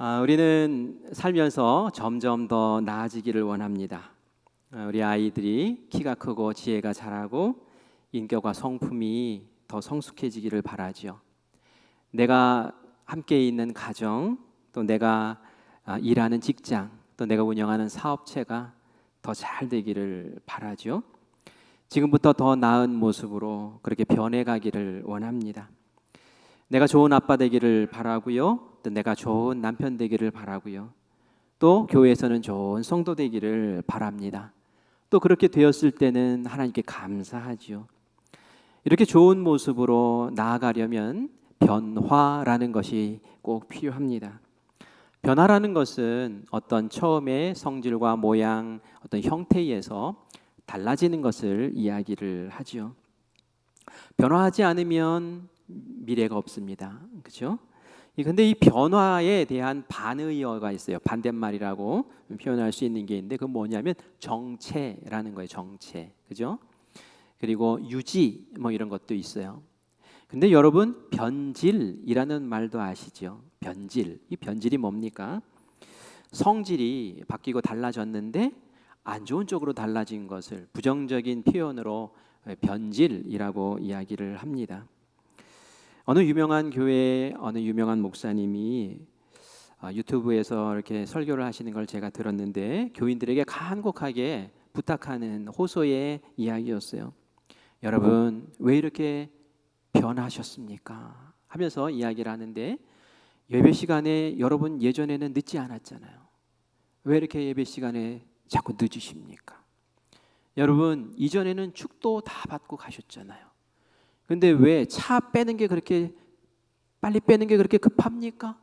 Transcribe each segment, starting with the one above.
우리는 살면서 점점 더 나아지기를 원합니다. 우리 아이들이 키가 크고 지혜가 자라고 인격과 성품이 더 성숙해지기를 바라죠. 내가 함께 있는 가정, 또 내가 일하는 직장, 또 내가 운영하는 사업체가 더 잘 되기를 바라죠. 지금부터 더 나은 모습으로 그렇게 변해가기를 원합니다. 내가 좋은 아빠 되기를 바라고요. 또 내가 좋은 남편 되기를 바라고요. 또 교회에서는 좋은 성도 되기를 바랍니다. 또 그렇게 되었을 때는 하나님께 감사하지요. 이렇게 좋은 모습으로 나아가려면 변화라는 것이 꼭 필요합니다. 변화라는 것은 어떤 처음에 성질과 모양, 어떤 형태에서 달라지는 것을 이야기를 하지요. 변화하지 않으면 미래가 없습니다. 그렇죠? 근데 이 변화에 대한 반의어가 있어요. 반대말이라고 표현할 수 있는 게 있는데 그건 뭐냐면 정체라는 거예요. 정체. 그죠? 그리고 유지 뭐 이런 것도 있어요. 근데 여러분 변질이라는 말도 아시죠? 변질. 이 변질이 뭡니까? 성질이 바뀌고 달라졌는데 안 좋은 쪽으로 달라진 것을 부정적인 표현으로 변질이라고 이야기를 합니다. 어느 유명한 교회 어느 유명한 목사님이 유튜브에서 이렇게 설교를 하시는 걸 제가 들었는데 교인들에게 간곡하게 부탁하는 호소의 이야기였어요. 여러분 왜 이렇게 변하셨습니까? 하면서 이야기를 하는데 예배 시간에 여러분 예전에는 늦지 않았잖아요. 왜 이렇게 예배 시간에 자꾸 늦으십니까? 여러분 이전에는 축도 다 받고 가셨잖아요. 근데 왜 차 빼는 게 그렇게 빨리 빼는 게 그렇게 급합니까?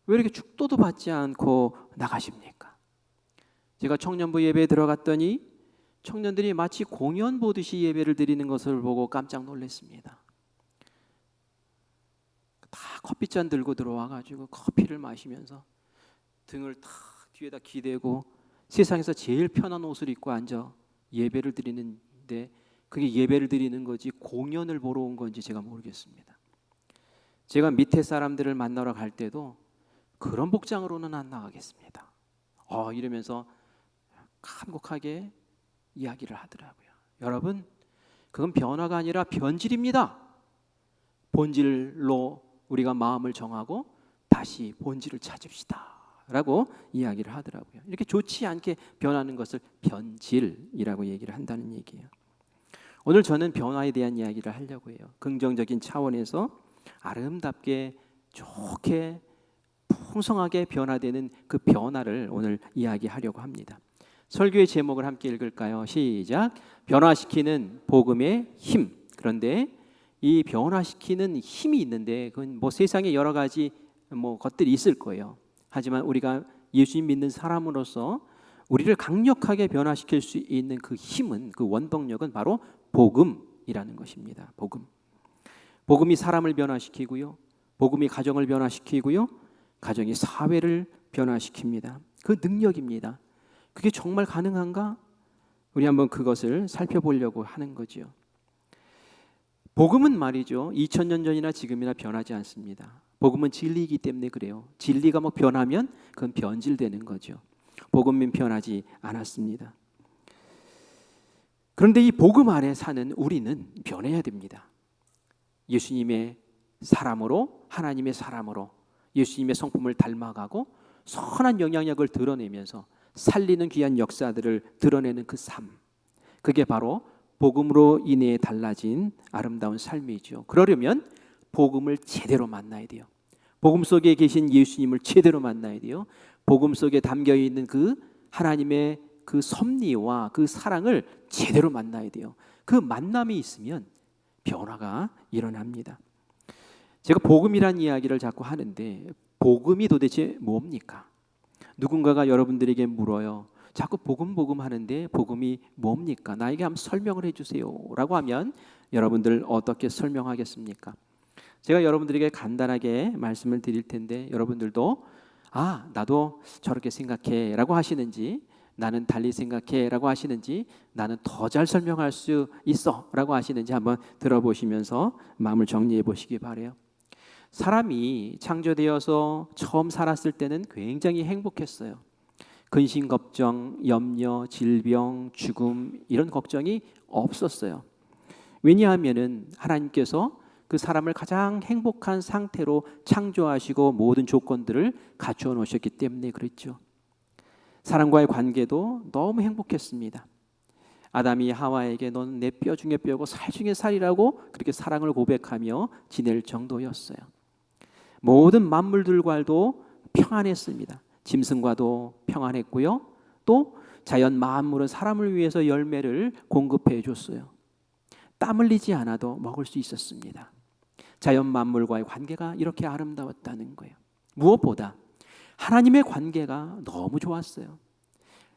왜 이렇게 축도도 받지 않고 나가십니까? 제가 청년부 예배에 들어갔더니 청년들이 마치 공연 보듯이 예배를 드리는 것을 보고 깜짝 놀랐습니다. 다 커피잔 들고 들어와가지고 커피를 마시면서 등을 탁 뒤에다 기대고 세상에서 제일 편한 옷을 입고 앉아 예배를 드리는데 그게 예배를 드리는 거지 공연을 보러 온 건지 제가 모르겠습니다. 제가 밑에 사람들을 만나러 갈 때도 그런 복장으로는 안 나가겠습니다. 이러면서 간곡하게 이야기를 하더라고요. 여러분 그건 변화가 아니라 변질입니다. 본질로 우리가 마음을 정하고 다시 본질을 찾읍시다 라고 이야기를 하더라고요. 이렇게 좋지 않게 변하는 것을 변질이라고 얘기를 한다는 얘기예요. 오늘 저는 변화에 대한 이야기를 하려고 해요. 긍정적인 차원에서 아름답게 좋게 풍성하게 변화되는 그 변화를 오늘 이야기하려고 합니다. 설교의 제목을 함께 읽을까요? 시작. 변화시키는 복음의 힘. 그런데 이 변화시키는 힘이 있는데 그건 뭐 세상에 여러 가지 것들이 있을 거예요. 하지만 우리가 예수님 믿는 사람으로서 우리를 강력하게 변화시킬 수 있는 그 힘은 그 원동력은 바로 복음이라는 것입니다. 복음이 사람을 변화시키고요. 복음이 가정을 변화시키고요. 가정이 사회를 변화시킵니다. 그 능력입니다. 그게 정말 가능한가? 우리 한번 그것을 살펴보려고 하는 거죠. 복음은 말이죠. 2000년 전이나 지금이나 변하지 않습니다. 복음은 진리이기 때문에 그래요. 진리가 변하면 그건 변질되는 거죠. 복음은 변하지 않았습니다. 그런데 이 복음 안에 사는 우리는 변해야 됩니다. 예수님의 사람으로 하나님의 사람으로 예수님의 성품을 닮아가고 선한 영향력을 드러내면서 살리는 귀한 역사들을 드러내는 그 삶, 그게 바로 복음으로 인해 달라진 아름다운 삶이죠. 그러려면 복음을 제대로 만나야 돼요. 복음 속에 계신 예수님을 제대로 만나야 돼요. 복음 속에 담겨있는 그 하나님의 그 섭리와 그 사랑을 제대로 만나야 돼요. 그 만남이 있으면 변화가 일어납니다. 제가 복음이란 이야기를 자꾸 하는데 복음이 도대체 뭡니까? 누군가가 여러분들에게 물어요. 자꾸 복음 하는데 복음이 뭡니까? 나에게 한번 설명을 해주세요 라고 하면 여러분들 어떻게 설명하겠습니까? 제가 여러분들에게 간단하게 말씀을 드릴 텐데 여러분들도 나도 저렇게 생각해 라고 하시는지, 나는 달리 생각해 라고 하시는지, 나는 더 잘 설명할 수 있어 라고 하시는지 한번 들어보시면서 마음을 정리해 보시기 바라요. 사람이 창조되어서 처음 살았을 때는 굉장히 행복했어요. 근심 걱정, 염려, 질병, 죽음 이런 걱정이 없었어요. 왜냐하면은 하나님께서 그 사람을 가장 행복한 상태로 창조하시고 모든 조건들을 갖추어 놓으셨기 때문에 그랬죠. 사람과의 관계도 너무 행복했습니다. 아담이 하와에게 너는 내 뼈 중에 뼈고 살 중에 살이라고 그렇게 사랑을 고백하며 지낼 정도였어요. 모든 만물들과도 평안했습니다. 짐승과도 평안했고요. 또 자연 만물은 사람을 위해서 열매를 공급해 줬어요. 땀 흘리지 않아도 먹을 수 있었습니다. 자연 만물과의 관계가 이렇게 아름다웠다는 거예요. 무엇보다 하나님의 관계가 너무 좋았어요.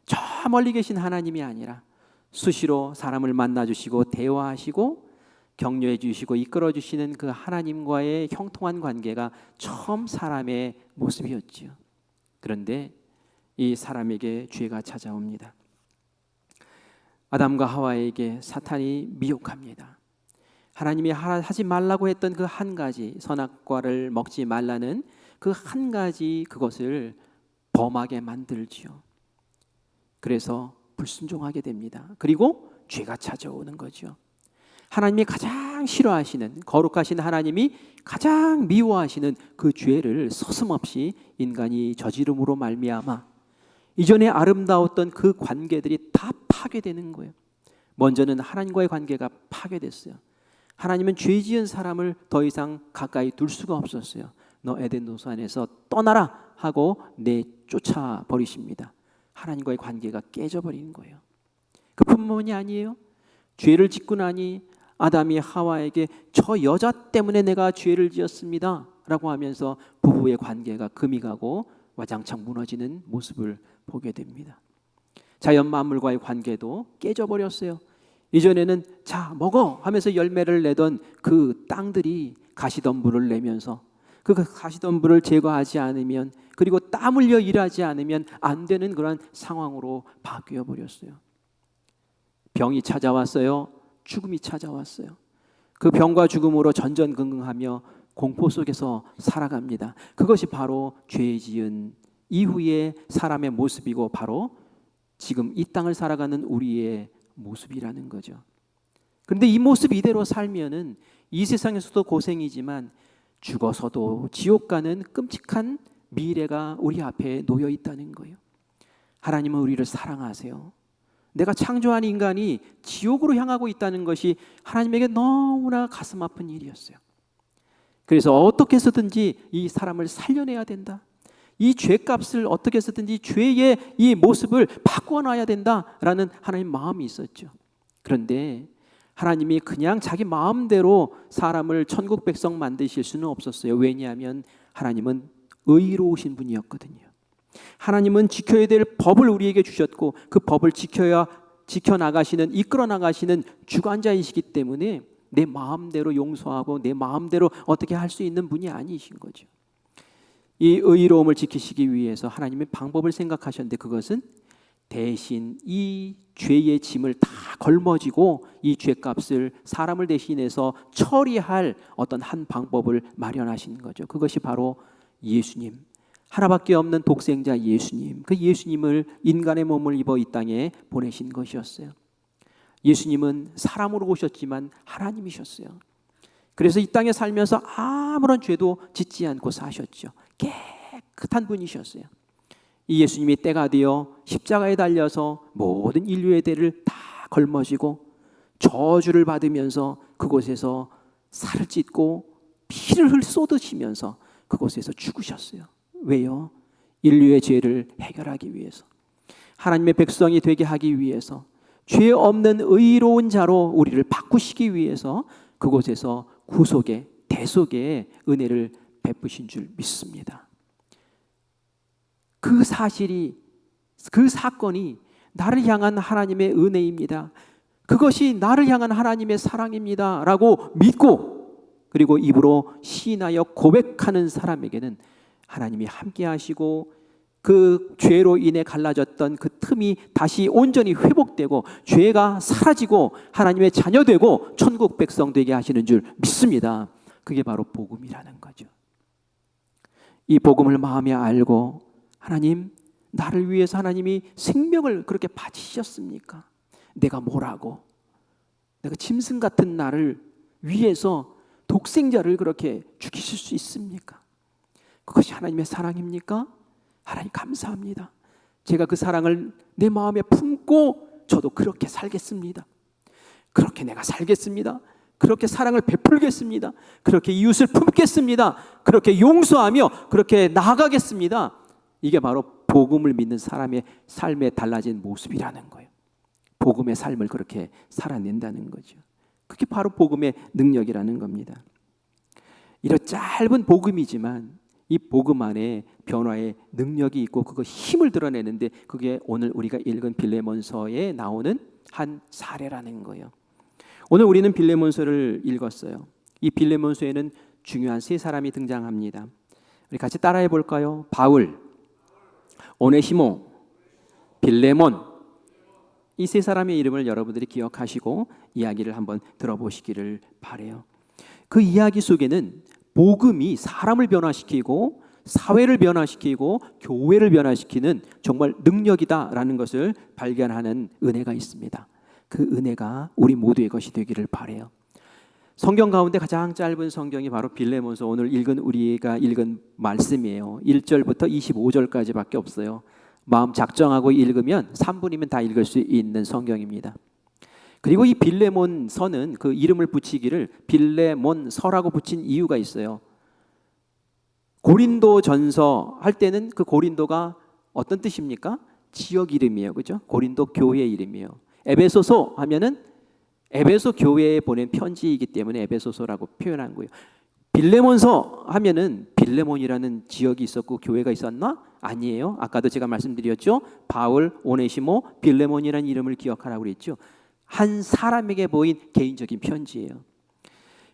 저 멀리 계신 하나님이 아니라 수시로 사람을 만나주시고 대화하시고 격려해 주시고 이끌어 주시는 그 하나님과의 형통한 관계가 처음 사람의 모습이었지요. 그런데 이 사람에게 죄가 찾아옵니다. 아담과 하와에게 사탄이 미혹합니다. 하나님이 하지 말라고 했던 그 한 가지 선악과를 먹지 말라는 그 한 가지 그것을 범하게 만들지요. 그래서 불순종하게 됩니다. 그리고 죄가 찾아오는 거죠. 하나님이 가장 싫어하시는 거룩하신 하나님이 가장 미워하시는 그 죄를 서슴없이 인간이 저지름으로 말미암아 이전에 아름다웠던 그 관계들이 다 파괴되는 거예요. 먼저는 하나님과의 관계가 파괴됐어요. 하나님은 죄 지은 사람을 더 이상 가까이 둘 수가 없었어요. 너 에덴 동산에서 떠나라 하고 내쫓아 버리십니다. 하나님과의 관계가 깨져버리는 거예요. 그뿐만이 아니에요. 죄를 짓고 나니 아담이 하와에게 저 여자 때문에 내가 죄를 지었습니다 라고 하면서 부부의 관계가 금이 가고 와장창 무너지는 모습을 보게 됩니다. 자연 만물과의 관계도 깨져버렸어요. 이전에는 자 먹어 하면서 열매를 내던 그 땅들이 가시덤불을 내면서 그 가시덤불을 제거하지 않으면 그리고 땀 흘려 일하지 않으면 안 되는 그런 상황으로 바뀌어 버렸어요. 병이 찾아왔어요. 죽음이 찾아왔어요. 그 병과 죽음으로 전전긍긍하며 공포 속에서 살아갑니다. 그것이 바로 죄 지은 이후의 사람의 모습이고 바로 지금 이 땅을 살아가는 우리의 모습이라는 거죠. 그런데 이 모습 이대로 살면은 이 세상에서도 고생이지만 죽어서도 지옥 가는 끔찍한 미래가 우리 앞에 놓여 있다는 거예요. 하나님은 우리를 사랑하세요. 내가 창조한 인간이 지옥으로 향하고 있다는 것이 하나님에게 너무나 가슴 아픈 일이었어요. 그래서 어떻게 해서든지 이 사람을 살려내야 된다. 이 죄값을 어떻게 해서든지 죄의 이 모습을 바꿔놔야 된다라는 하나님 마음이 있었죠. 그런데 하나님이 그냥 자기 마음대로 사람을 천국 백성 만드실 수는 없었어요. 왜냐하면 하나님은 의로우신 분이었거든요. 하나님은 지켜야 될 법을 우리에게 주셨고 그 법을 지켜나가시는 이끌어 나가시는 주관자이시기 때문에 내 마음대로 용서하고 내 마음대로 어떻게 할 수 있는 분이 아니신 거죠. 이 의로움을 지키시기 위해서 하나님의 방법을 생각하셨는데 그것은 대신 이 죄의 짐을 다 걸머지고 이 죄값을 사람을 대신해서 처리할 어떤 한 방법을 마련하신 거죠. 그것이 바로 예수님, 하나밖에 없는 독생자 예수님, 그 예수님을 인간의 몸을 입어 이 땅에 보내신 것이었어요. 예수님은 사람으로 오셨지만 하나님이셨어요. 그래서 이 땅에 살면서 아무런 죄도 짓지 않고 사셨죠. 깨끗한 분이셨어요. 이 예수님이 때가 되어 십자가에 달려서 모든 인류의 죄를 다 걸머지고 저주를 받으면서 그곳에서 살을 찢고 피를 쏟으시면서 그곳에서 죽으셨어요. 왜요? 인류의 죄를 해결하기 위해서, 하나님의 백성이 되게 하기 위해서, 죄 없는 의로운 자로 우리를 바꾸시기 위해서 그곳에서 구속의 대속의 은혜를 베푸신 줄 믿습니다. 그 사실이, 그 사건이 나를 향한 하나님의 은혜입니다. 그것이 나를 향한 하나님의 사랑입니다 라고 믿고 그리고 입으로 시인하여 고백하는 사람에게는 하나님이 함께 하시고 그 죄로 인해 갈라졌던 그 틈이 다시 온전히 회복되고 죄가 사라지고 하나님의 자녀 되고 천국 백성 되게 하시는 줄 믿습니다. 그게 바로 복음이라는 거죠. 이 복음을 마음에 알고 하나님, 나를 위해서 하나님이 생명을 그렇게 바치셨습니까? 내가 뭐라고? 내가 짐승 같은 나를 위해서 독생자를 그렇게 죽이실 수 있습니까? 그것이 하나님의 사랑입니까? 하나님 감사합니다. 제가 그 사랑을 내 마음에 품고 저도 그렇게 살겠습니다. 그렇게 내가 살겠습니다. 그렇게 사랑을 베풀겠습니다. 그렇게 이웃을 품겠습니다. 그렇게 용서하며 그렇게 나아가겠습니다. 이게 바로 복음을 믿는 사람의 삶에 달라진 모습이라는 거예요. 복음의 삶을 그렇게 살아낸다는 거죠. 그게 바로 복음의 능력이라는 겁니다. 이런 짧은 복음이지만 이 복음 안에 변화의 능력이 있고 그거 힘을 드러내는데 그게 오늘 우리가 읽은 빌레몬서에 나오는 한 사례라는 거예요. 오늘 우리는 빌레몬서를 읽었어요. 이 빌레몬서에는 중요한 세 사람이 등장합니다. 우리 같이 따라해 볼까요? 바울, 오네시모, 빌레몬. 이 세 사람의 이름을 여러분들이 기억하시고 이야기를 한번 들어보시기를 바라요. 그 이야기 속에는 복음이 사람을 변화시키고 사회를 변화시키고 교회를 변화시키는 정말 능력이다라는 것을 발견하는 은혜가 있습니다. 그 은혜가 우리 모두의 것이 되기를 바라요. 성경 가운데 가장 짧은 성경이 바로 빌레몬서, 오늘 우리가 읽은 말씀이에요. 1절부터 25절까지밖에 없어요. 마음 작정하고 읽으면 3분이면 다 읽을 수 있는 성경입니다. 그리고 이 빌레몬서는 그 이름을 붙이기를 빌레몬서라고 붙인 이유가 있어요. 고린도전서 할 때는 그 고린도가 어떤 뜻입니까? 지역 이름이에요. 그죠? 고린도 교회 이름이에요. 에베소서 하면은 에베소 교회에 보낸 편지이기 때문에 에베소서라고 표현한 거예요. 빌레몬서 하면은 빌레몬이라는 지역이 있었고 교회가 있었나? 아니에요. 아까도 제가 말씀드렸죠. 바울, 오네시모, 빌레몬이라는 이름을 기억하라고 그랬죠. 한 사람에게 보인 개인적인 편지예요.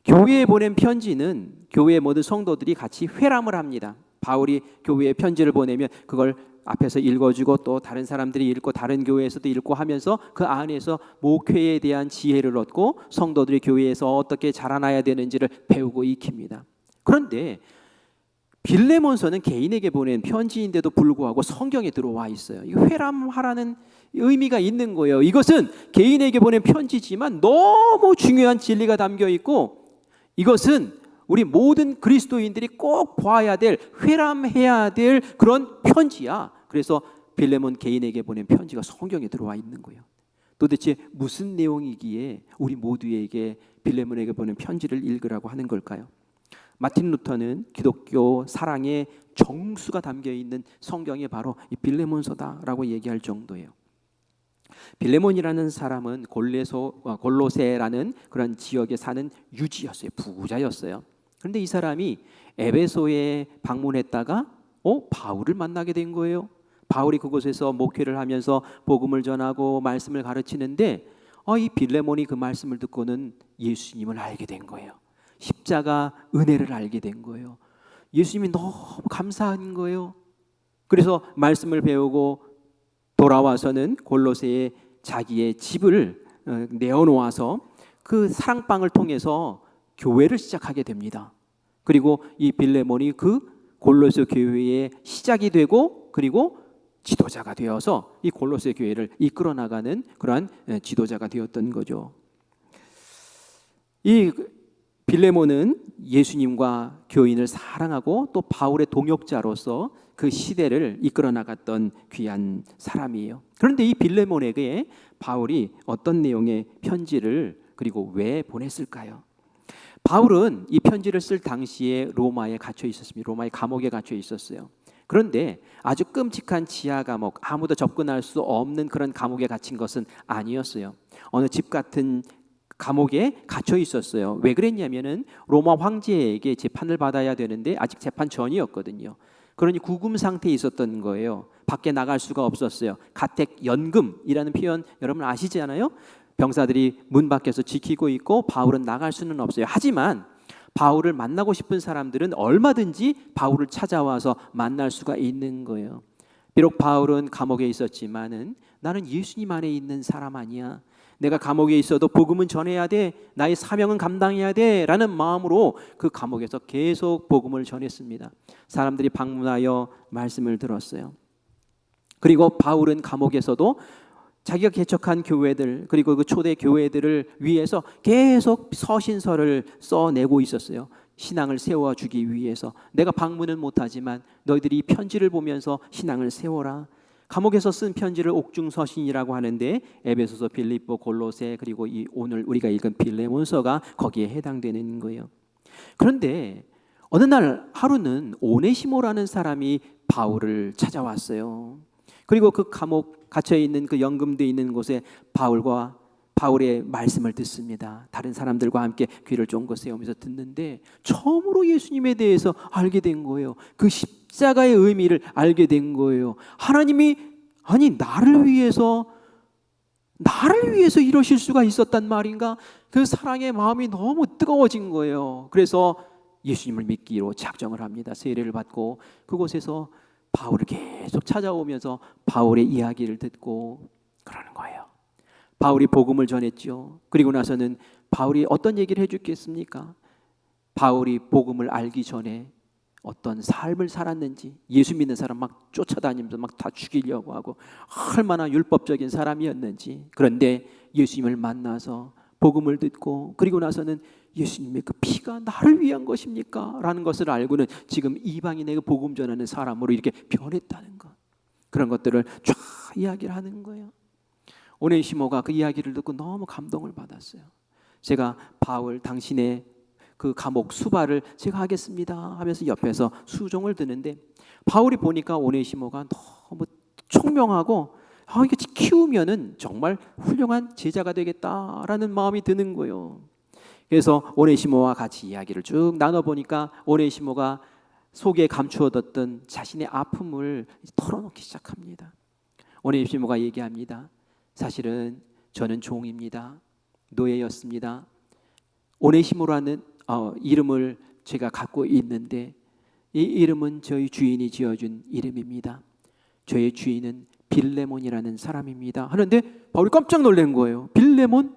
교회에 보낸 편지는 교회의 모든 성도들이 같이 회람을 합니다. 바울이 교회에 편지를 보내면 그걸 앞에서 읽어주고 또 다른 사람들이 읽고 다른 교회에서도 읽고 하면서 그 안에서 목회에 대한 지혜를 얻고 성도들이 교회에서 어떻게 자라나야 되는지를 배우고 익힙니다. 그런데 빌레몬서는 개인에게 보낸 편지인데도 불구하고 성경에 들어와 있어요. 이거 회람하라는 의미가 있는 거예요. 이것은 개인에게 보낸 편지지만 너무 중요한 진리가 담겨 있고 이것은 우리 모든 그리스도인들이 꼭 봐야 될, 회람해야 될 그런 편지야. 그래서 빌레몬 개인에게 보낸 편지가 성경에 들어와 있는 거예요. 도대체 무슨 내용이기에 우리 모두에게 빌레몬에게 보낸 편지를 읽으라고 하는 걸까요? 마틴 루터는 기독교 사랑의 정수가 담겨 있는 성경이 바로 이 빌레몬서다라고 얘기할 정도예요. 빌레몬이라는 사람은 골로새라는 그런 지역에 사는 유지였어요. 부자였어요. 그런데 이 사람이 에베소에 방문했다가 바울을 만나게 된 거예요. 바울이 그곳에서 목회를 하면서 복음을 전하고 말씀을 가르치는데 이 빌레몬이 그 말씀을 듣고는 예수님을 알게 된 거예요. 십자가 은혜를 알게 된 거예요. 예수님이 너무 감사한 거예요. 그래서 말씀을 배우고 돌아와서는 골로새에 자기의 집을 내어놓아서 그 사랑방을 통해서 교회를 시작하게 됩니다. 그리고 이 빌레몬이 그 골로새 교회의 시작이 되고 그리고 지도자가 되어서 이 골로새 교회를 이끌어 나가는 그러한 지도자가 되었던 거죠. 이 빌레몬은 예수님과 교인을 사랑하고 또 바울의 동역자로서 그 시대를 이끌어 나갔던 귀한 사람이에요. 그런데 이 빌레몬에게 바울이 어떤 내용의 편지를 그리고 왜 보냈을까요? 바울은 이 편지를 쓸 당시에 로마에 갇혀 있었습니다. 로마의 감옥에 갇혀 있었어요. 그런데 아주 끔찍한 지하 감옥, 아무도 접근할 수 없는 그런 감옥에 갇힌 것은 아니었어요. 어느 집 같은 감옥에 갇혀 있었어요. 왜 그랬냐면은 로마 황제에게 재판을 받아야 되는데 아직 재판 전이었거든요. 그러니 구금 상태에 있었던 거예요. 밖에 나갈 수가 없었어요. 가택연금이라는 표현 여러분 아시잖아요. 병사들이 문 밖에서 지키고 있고 바울은 나갈 수는 없어요. 하지만 바울을 만나고 싶은 사람들은 얼마든지 바울을 찾아와서 만날 수가 있는 거예요. 비록 바울은 감옥에 있었지만은 나는 예수님 안에 있는 사람 아니야. 내가 감옥에 있어도 복음은 전해야 돼, 나의 사명은 감당해야 돼 라는 마음으로 그 감옥에서 계속 복음을 전했습니다. 사람들이 방문하여 말씀을 들었어요. 그리고 바울은 감옥에서도 자기가 개척한 교회들, 그리고 그 초대 교회들을 위해서 계속 서신서를 써내고 있었어요. 신앙을 세워주기 위해서. 내가 방문은 못하지만 너희들이 이 편지를 보면서 신앙을 세워라. 감옥에서 쓴 편지를 옥중서신이라고 하는데 에베소서, 빌립보, 골로새, 그리고 이 오늘 우리가 읽은 빌레몬서가 거기에 해당되는 거예요. 그런데 어느 날 하루는 오네시모라는 사람이 바울을 찾아왔어요. 그리고 그 감옥 갇혀 있는 그 연금돼 있는 곳에 바울의 말씀을 듣습니다. 다른 사람들과 함께 귀를 쫑긋 세우면서 듣는데 처음으로 예수님에 대해서 알게 된 거예요. 그 십자가의 의미를 알게 된 거예요. 하나님이 나를 위해서 이러실 수가 있었단 말인가? 그 사랑의 마음이 너무 뜨거워진 거예요. 그래서 예수님을 믿기로 작정을 합니다. 세례를 받고 그곳에서 바울을 계속 찾아오면서 바울의 이야기를 듣고 그러는 거예요. 바울이 복음을 전했죠. 그리고 나서는 바울이 어떤 얘기를 해주겠습니까? 바울이 복음을 알기 전에 어떤 삶을 살았는지, 예수 믿는 사람 막 쫓아다니면서 막 다 죽이려고 하고 얼마나 율법적인 사람이었는지. 그런데 예수님을 만나서 복음을 듣고 그리고 나서는 예수님의 그 피가 나를 위한 것입니까? 라는 것을 알고는 지금 이방인에게 복음 전하는 사람으로 이렇게 변했다는 것. 그런 것들을 쫙 이야기를 하는 거예요. 오네시모가 그 이야기를 듣고 너무 감동을 받았어요. 제가 바울 당신의 그 감옥 수발을 제가 하겠습니다 하면서 옆에서 수종을 드는데 바울이 보니까 오네시모가 너무 총명하고 이게 키우면은 정말 훌륭한 제자가 되겠다라는 마음이 드는 거예요. 그래서 오네시모와 같이 이야기를 쭉 나눠보니까 오네시모가 속에 감추어뒀던 자신의 아픔을 털어놓기 시작합니다. 오네시모가 얘기합니다. 사실은 저는 종입니다. 노예였습니다. 오네시모라는 이름을 제가 갖고 있는데 이 이름은 저희 주인이 지어준 이름입니다. 저의 주인은 빌레몬이라는 사람입니다. 하는데 바울이 깜짝 놀란 거예요. 빌레몬?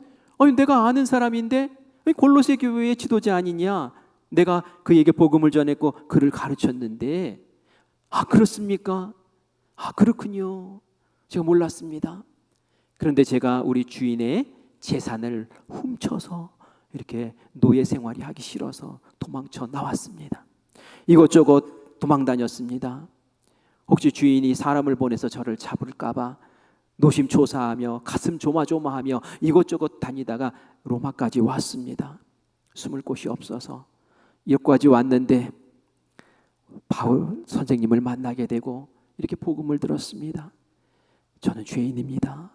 내가 아는 사람인데 골로새 교회의 지도자 아니냐? 내가 그에게 복음을 전했고 그를 가르쳤는데 그렇습니까? 그렇군요. 제가 몰랐습니다. 그런데 제가 우리 주인의 재산을 훔쳐서 이렇게 노예 생활이 하기 싫어서 도망쳐 나왔습니다. 이것저것 도망 다녔습니다. 혹시 주인이 사람을 보내서 저를 잡을까 봐 노심초사하며 가슴 조마조마하며 이것저것 다니다가 로마까지 왔습니다. 숨을 곳이 없어서 여기까지 왔는데 바울 선생님을 만나게 되고 이렇게 복음을 들었습니다. 저는 죄인입니다.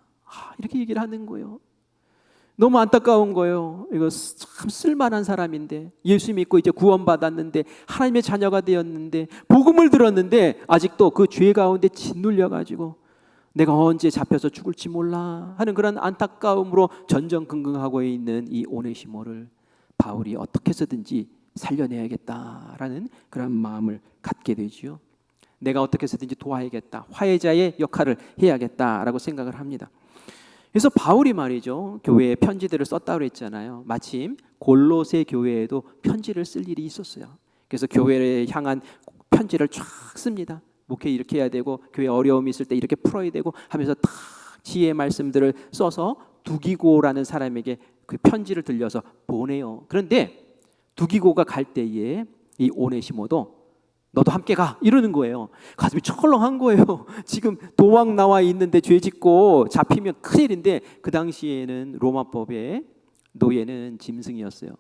이렇게 얘기를 하는 거예요. 너무 안타까운 거예요. 이거 참 쓸만한 사람인데 예수 믿고 이제 구원받았는데 하나님의 자녀가 되었는데 복음을 들었는데 아직도 그 죄 가운데 짓눌려가지고 내가 언제 잡혀서 죽을지 몰라 하는 그런 안타까움으로 전전긍긍하고 있는 이 오네시모를 바울이 어떻게 해서든지 살려내야겠다라는 그런 마음을 갖게 되지요. 내가 어떻게 해서든지 도와야겠다, 화해자의 역할을 해야겠다라고 생각을 합니다. 그래서 바울이 말이죠, 교회에 편지들을 썼다고 그랬잖아요. 마침 골로새 교회에도 편지를 쓸 일이 있었어요. 그래서 교회를 향한 편지를 쫙 씁니다. 목회 이렇게 해야 되고 교회 어려움이 있을 때 이렇게 풀어야 되고 하면서 다 지혜의 말씀들을 써서 두기고라는 사람에게 그 편지를 들려서 보내요. 그런데 두기고가 갈 때에 이 오네시모도 너도 함께 가 이러는 거예요. 가슴이 철렁한 거예요. 지금 도망 나와 있는데 죄 짓고 잡히면 큰일인데 그 당시에는 로마법에 노예는 짐승이었어요.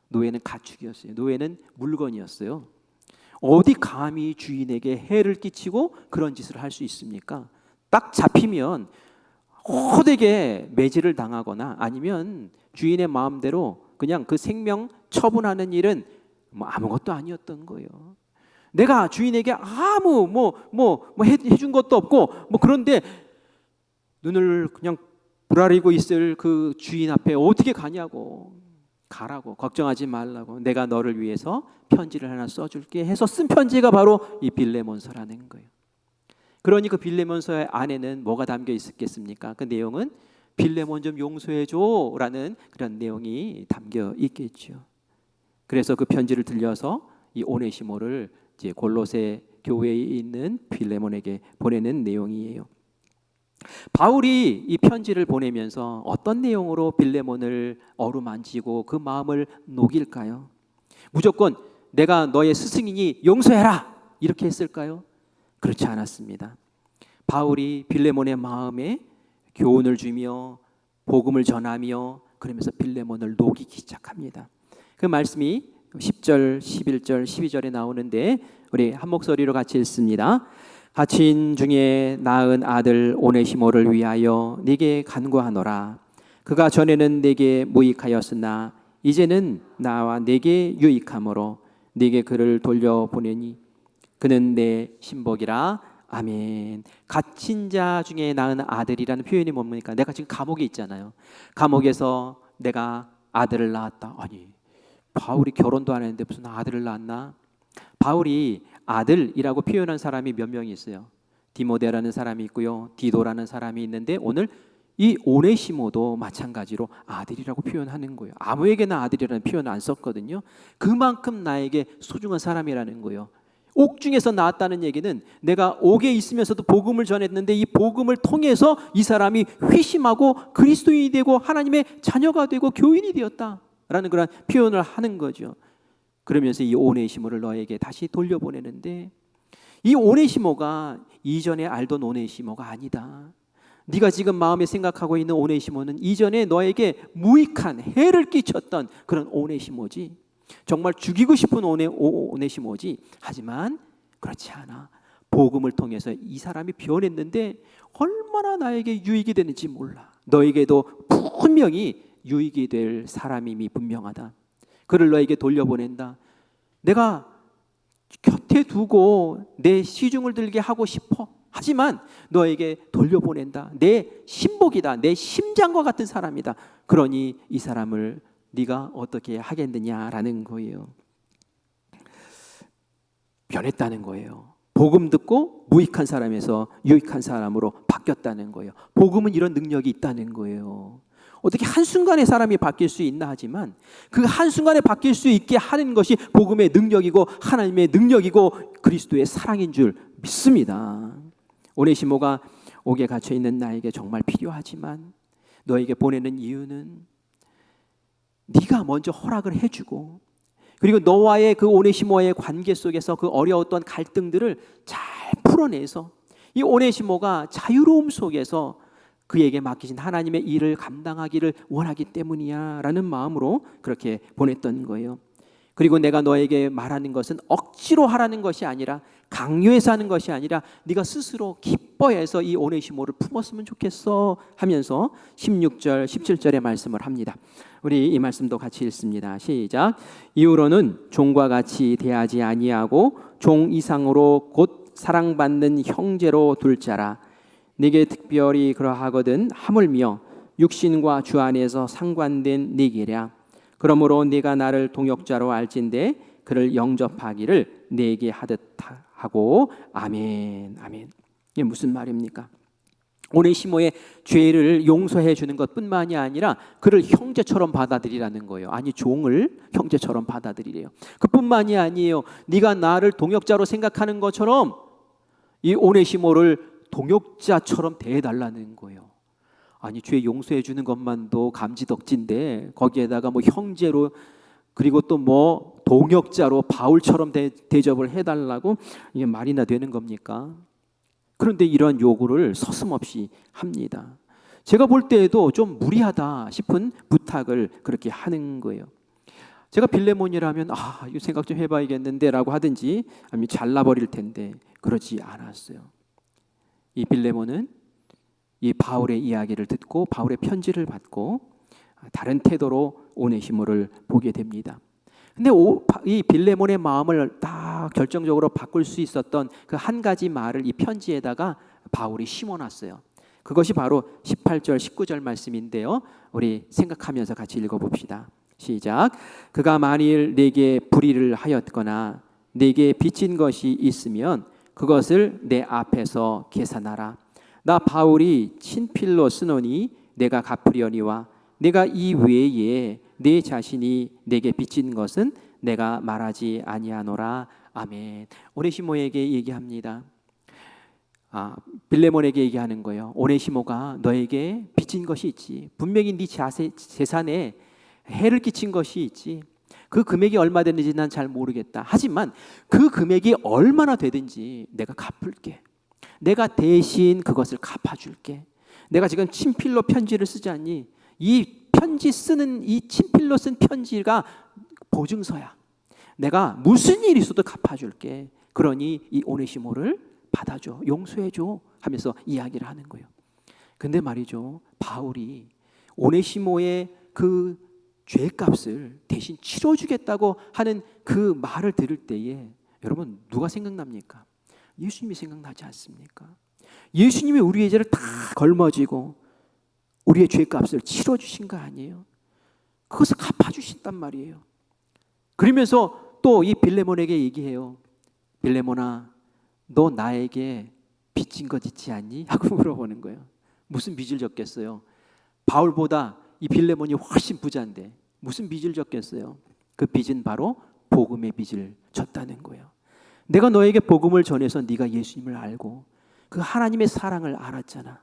노예는 가축이었어요. 노예는 물건이었어요. 어디 감히 주인에게 해를 끼치고 그런 짓을 할 수 있습니까? 딱 잡히면 호되게 매질을 당하거나 아니면 주인의 마음대로 그냥 그 생명 처분하는 일은 아무것도 아니었던 거예요. 내가 주인에게 아무 해준 것도 없고 그런데 눈을 그냥 부라리고 있을 그 주인 앞에 어떻게 가냐고. 가라고, 걱정하지 말라고, 내가 너를 위해서 편지를 하나 써줄게 해서 쓴 편지가 바로 이 빌레몬서라는 거예요. 그러니 그 빌레몬서의 안에는 뭐가 담겨 있었겠습니까? 그 내용은 빌레몬 좀 용서해줘라는 그런 내용이 담겨 있겠죠. 그래서 그 편지를 들려서 이 오네시모를 이제 골로새 교회에 있는 빌레몬에게 보내는 내용이에요. 바울이 이 편지를 보내면서 어떤 내용으로 빌레몬을 어루만지고 그 마음을 녹일까요? 무조건 내가 너의 스승이니 용서해라 이렇게 했을까요? 그렇지 않았습니다. 바울이 빌레몬의 마음에 교훈을 주며 복음을 전하며 그러면서 빌레몬을 녹이기 시작합니다. 그 말씀이 10절, 11절, 12절에 나오는데 우리 한 목소리로 같이 읽습니다. 갇힌 중에 낳은 아들 오네시모를 위하여 네게 간구하노라. 그가 전에는 네게 무익하였으나 이제는 나와 네게 유익함으로 네게 그를 돌려보내니 그는 내 신복이라. 아멘. 갇힌 자 중에 낳은 아들이라는 표현이 뭡니까? 내가 지금 감옥에 있잖아요. 감옥에서 내가 아들을 낳았다. 아니, 바울이 결혼도 안 했는데 무슨 아들을 낳았나? 바울이 아들이라고 표현한 사람이 몇 명이 있어요. 디모데라는 사람이 있고요, 디도라는 사람이 있는데 오늘 이 오네시모도 마찬가지로 아들이라고 표현하는 거예요. 아무에게나 아들이라는 표현을 안 썼거든요. 그만큼 나에게 소중한 사람이라는 거예요. 옥중에서 나왔다는 얘기는 내가 옥에 있으면서도 복음을 전했는데 이 복음을 통해서 이 사람이 회심하고 그리스도인이 되고 하나님의 자녀가 되고 교인이 되었다라는 그런 표현을 하는 거죠. 그러면서 이 오네시모를 너에게 다시 돌려보내는데 이 오네시모가 이전에 알던 오네시모가 아니다. 네가 지금 마음에 생각하고 있는 오네시모는 이전에 너에게 무익한 해를 끼쳤던 그런 오네시모지. 정말 죽이고 싶은 오네시모지. 하지만 그렇지 않아. 복음을 통해서 이 사람이 변했는데 얼마나 나에게 유익이 되는지 몰라. 너에게도 분명히 유익이 될 사람임이 분명하다. 그를 너에게 돌려보낸다. 내가 곁에 두고 내 시중을 들게 하고 싶어. 하지만 너에게 돌려보낸다. 내 신복이다. 내 심장과 같은 사람이다. 그러니 이 사람을 네가 어떻게 하겠느냐라는 거예요. 변했다는 거예요. 복음 듣고 무익한 사람에서 유익한 사람으로 바뀌었다는 거예요. 복음은 이런 능력이 있다는 거예요. 어떻게 한순간에 사람이 바뀔 수 있나 하지만 그 한순간에 바뀔 수 있게 하는 것이 복음의 능력이고 하나님의 능력이고 그리스도의 사랑인 줄 믿습니다. 오네시모가 옥에 갇혀있는 나에게 정말 필요하지만 너에게 보내는 이유는 네가 먼저 허락을 해주고 그리고 너와의 그 오네시모와의 관계 속에서 그 어려웠던 갈등들을 잘 풀어내서 이 오네시모가 자유로움 속에서 그에게 맡기신 하나님의 일을 감당하기를 원하기 때문이야 라는 마음으로 그렇게 보냈던 거예요. 그리고 내가 너에게 말하는 것은 억지로 하라는 것이 아니라 강요해서 하는 것이 아니라 네가 스스로 기뻐해서 이 오네시모를 품었으면 좋겠어 하면서 16절 17절의 말씀을 합니다. 우리 이 말씀도 같이 읽습니다. 시작. 이후로는 종과 같이 대하지 아니하고 종 이상으로 곧 사랑받는 형제로 둘 자라. 네게 특별히 그러하거든 하물며 육신과 주 안에서 상관된 네게랴. 그러므로 네가 나를 동역자로 알진대 그를 영접하기를 네게 하듯 하고. 아멘. 아멘. 이게 무슨 말입니까? 오네시모의 죄를 용서해 주는 것뿐만이 아니라 그를 형제처럼 받아들이라는 거예요. 아니 종을 형제처럼 받아들이래요. 그뿐만이 아니에요. 네가 나를 동역자로 생각하는 것처럼 이 오네시모를 동역자처럼 대해달라는 거예요. 아니 죄 용서해 주는 것만도 감지덕진데 거기에다가 뭐 형제로 그리고 또 뭐 동역자로 바울처럼 대접을 해달라고 이게 말이나 되는 겁니까? 그런데 이런 요구를 서슴없이 합니다. 제가 볼 때에도 좀 무리하다 싶은 부탁을 그렇게 하는 거예요. 제가 빌레몬이라면 이거 생각 좀 해봐야겠는데 라고 하든지 아니면 잘라버릴 텐데 그러지 않았어요. 이 빌레몬은 이 바울의 이야기를 듣고 바울의 편지를 받고 다른 태도로 오네시모를 보게 됩니다. 근데 이 빌레몬의 마음을 딱 결정적으로 바꿀 수 있었던 그 한 가지 말을 이 편지에다가 바울이 심어놨어요. 그것이 바로 18절 19절 말씀인데요. 우리 생각하면서 같이 읽어봅시다. 시작. 그가 만일 네게 불의를 하였거나 네게 빚진 것이 있으면 그것을 내 앞에서 계산하라. 나 바울이 친필로 쓰노니 내가 갚으려니와 내가 이 외에 내 자신이 내게 빚진 것은 내가 말하지 아니하노라. 아멘. 오네시모에게 얘기합니다. 빌레몬에게 얘기하는 거예요. 오네시모가 너에게 빚진 것이 있지. 분명히 네 재산에 해를 끼친 것이 있지. 그 금액이 얼마 되는지 난 잘 모르겠다. 하지만 그 금액이 얼마나 되든지 내가 갚을게. 내가 대신 그것을 갚아줄게. 내가 지금 친필로 편지를 쓰지 않니? 이 편지 쓰는 이 친필로 쓴 편지가 보증서야. 내가 무슨 일이 있어도 갚아줄게. 그러니 이 오네시모를 받아줘, 용서해줘 하면서 이야기를 하는 거예요. 근데 말이죠, 바울이 오네시모의 그 죄값을 대신 치러주겠다고 하는 그 말을 들을 때에 여러분 누가 생각납니까? 예수님이 생각나지 않습니까? 예수님이 우리의 죄를 다 걸머지고 우리의 죄값을 치러주신 거 아니에요? 그것을 갚아주신단 말이에요. 그러면서 또 이 빌레몬에게 얘기해요. 빌레몬아, 너 나에게 빚진 것 있지 않니? 하고 물어보는 거예요. 무슨 빚을 졌겠어요? 바울보다 이 빌레몬이 훨씬 부자인데 무슨 빚을 졌겠어요? 그 빚은 바로 복음의 빚을 졌다는 거예요. 내가 너에게 복음을 전해서 네가 예수님을 알고 그 하나님의 사랑을 알았잖아.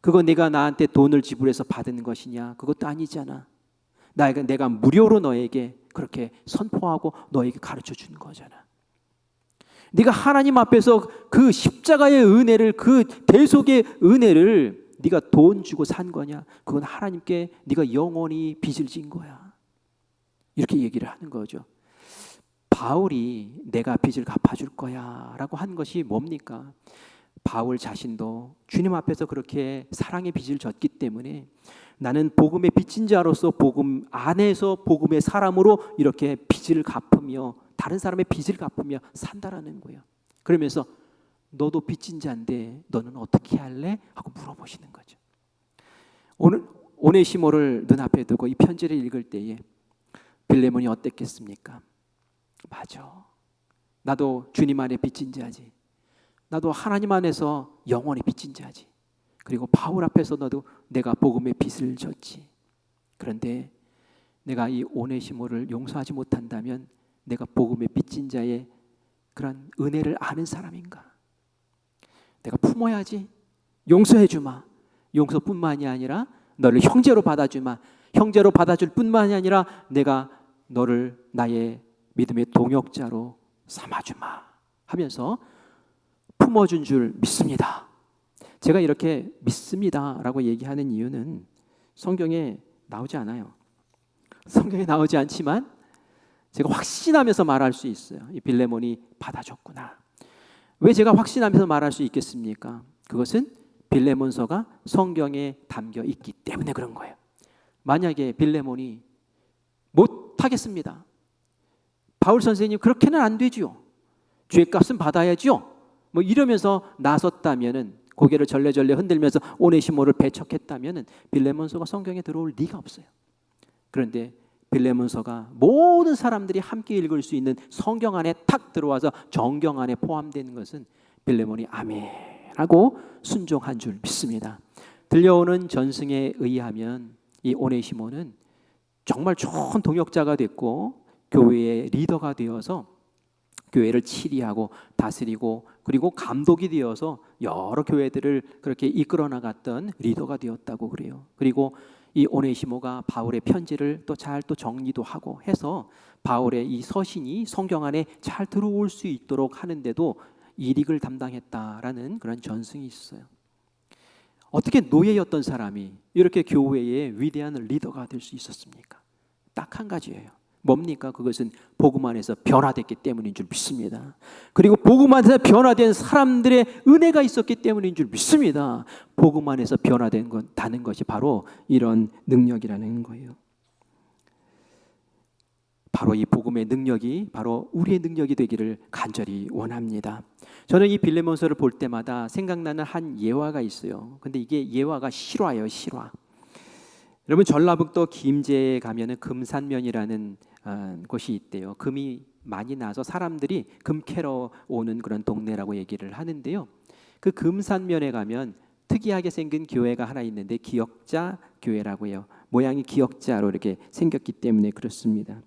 그거 내가 나한테 돈을 지불해서 받은 것이냐? 그것도 아니잖아. 내가 무료로 너에게 그렇게 선포하고 너에게 가르쳐 준 거잖아. 네가 하나님 앞에서 그 십자가의 은혜를, 그 대속의 은혜를 네가 돈 주고 산 거냐? 그건 하나님께 네가 영원히 빚을 진 거야. 이렇게 얘기를 하는 거죠. 바울이 내가 빚을 갚아줄 거야 라고 한 것이 뭡니까? 바울 자신도 주님 앞에서 그렇게 사랑의 빚을 졌기 때문에 나는 복음의 빚진 자로서 복음 안에서 복음의 사람으로 이렇게 빚을 갚으며 다른 사람의 빚을 갚으며 산다라는 거예요. 그러면서 너도 빚진 자인데 너는 어떻게 할래? 하고 물어보시는 거죠. 오늘 오네시모를 눈앞에 두고 이 편지를 읽을 때에 빌레몬이 어땠겠습니까? 맞아. 나도 주님 안에 빚진 자지. 나도 하나님 안에서 영원히 빚진 자지. 그리고 바울 앞에서 나도 내가 복음의 빚을 졌지. 그런데 내가 이 오네시모를 용서하지 못한다면 내가 복음의 빚진 자의 그런 은혜를 아는 사람인가? 내가 품어야지. 용서해 주마. 용서뿐만이 아니라 너를 형제로 받아주마. 형제로 받아줄 뿐만이 아니라 내가 너를 나의 믿음의 동역자로 삼아주마 하면서 품어준 줄 믿습니다. 제가 이렇게 믿습니다라고 얘기하는 이유는 성경에 나오지 않아요. 성경에 나오지 않지만 제가 확신하면서 말할 수 있어요. 이 빌레몬이 받아줬구나. 왜 제가 확신하면서 말할 수 있겠습니까? 그것은 빌레몬서가 성경에 담겨 있기 때문에 그런 거예요. 만약에 빌레몬이 못하겠습니다. 바울 선생님 그렇게는 안 되지요. 죄값은 받아야지요. 뭐 이러면서 나섰다면은 고개를 절레절레 흔들면서 오네시모를 배척했다면은 빌레몬서가 성경에 들어올 리가 없어요. 그런데 빌레몬서가 모든 사람들이 함께 읽을 수 있는 성경 안에 탁 들어와서 정경 안에 포함된 것은 빌레몬이 아멘하고 순종한 줄 믿습니다. 들려오는 전승에 의하면 이 오네시모는 정말 좋은 동역자가 됐고 교회의 리더가 되어서 교회를 치리하고 다스리고 그리고 감독이 되어서 여러 교회들을 그렇게 이끌어 나갔던 리더가 되었다고 그래요. 그리고 이 오네시모가 바울의 편지를 또 잘 정리도 하고 해서 바울의 이 서신이 성경 안에 잘 들어올 수 있도록 하는데도 일익을 담당했다라는 그런 전승이 있어요. 어떻게 노예였던 사람이 이렇게 교회의 위대한 리더가 될 수 있었습니까? 딱 한 가지예요. 뭡니까? 그것은 복음 안에서 변화됐기 때문인 줄 믿습니다. 그리고 복음 안에서 변화된 사람들의 은혜가 있었기 때문인 줄 믿습니다. 복음 안에서 변화된다는 것이 바로 이런 능력이라는 거예요. 바로 이 복음의 능력이 바로 우리의 능력이 되기를 간절히 원합니다. 저는 이 빌레몬서를 볼 때마다 생각나는 한 예화가 있어요. 근데 이게 예화가 실화예요, 실화. 여러분 전라북도 김제에 가면은 금산면이라는 곳이 있대요. 금이 많이 나서 사람들이 금 캐러 오는 그런 동네라고 얘기를 하는데요. 그 금산면에 가면 특이하게 생긴 교회가 하나 있는데 기역자 교회라고 해요. 모양이 기역자로 이렇게 생겼기 때문에 그렇습니다.